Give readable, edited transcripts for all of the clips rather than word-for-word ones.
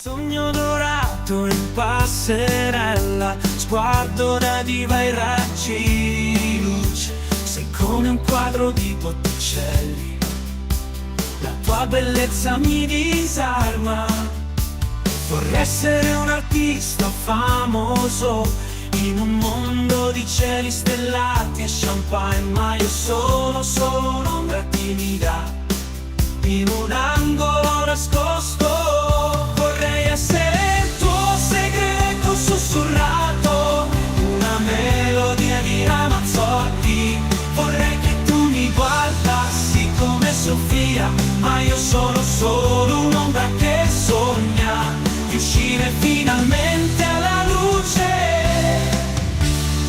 Sogno dorato in passerella, sguardo da diva ai raggi di luce. Sei come un quadro di Botticelli, la tua bellezza mi disarma. Vorrei essere un artista famoso in un mondo di cieli stellati e champagne, ma io sono solo un'ombra timida in un angolo nascosto. Vorrei essere il tuo segreto sussurrato, una melodia di Ramazzotti. Vorrei che tu mi guardassi come Sofia, ma io sono solo un'ombra che sogna di uscire finalmente alla luce,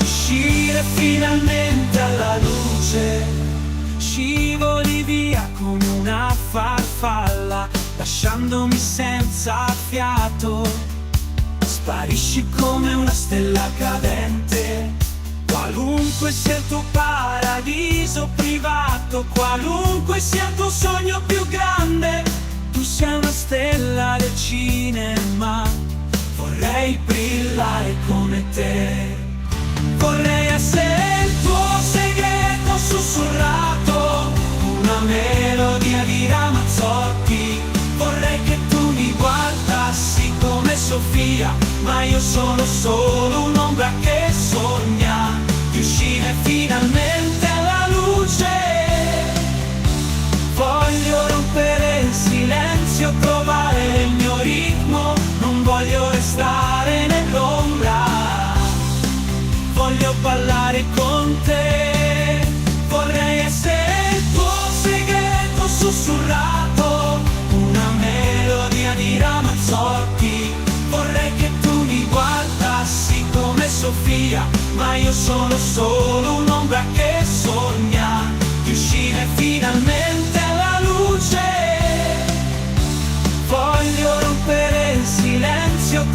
uscire finalmente alla luce. Scivoli via come una farfalla, lasciandomi senza fiato. Sparisci come una stella cadente, qualunque sia il tuo paradiso privato, qualunque sia il tuo sogno più grande. Tu sei una stella del cinema, vorrei brillare come te. Vorrei essere il tuo segreto sussurrato, una melodia di Ramazzotti. Vorrei che tu mi guardassi come Sofia, ma io sono solo un'ombra che sogna di uscire finalmente alla luce. Voglio rompere il silenzio, trovare il mio ritmo, non voglio restare nell'ombra. Voglio ballare con te, vorrei essere il tuo segreto sussurrato, una melodia di Ramazzotti. Vorrei che tu mi guardassi come Sofia, ma io sono solo un'ombra che sogna di uscire finalmente alla luce. Voglio rompere il silenzio,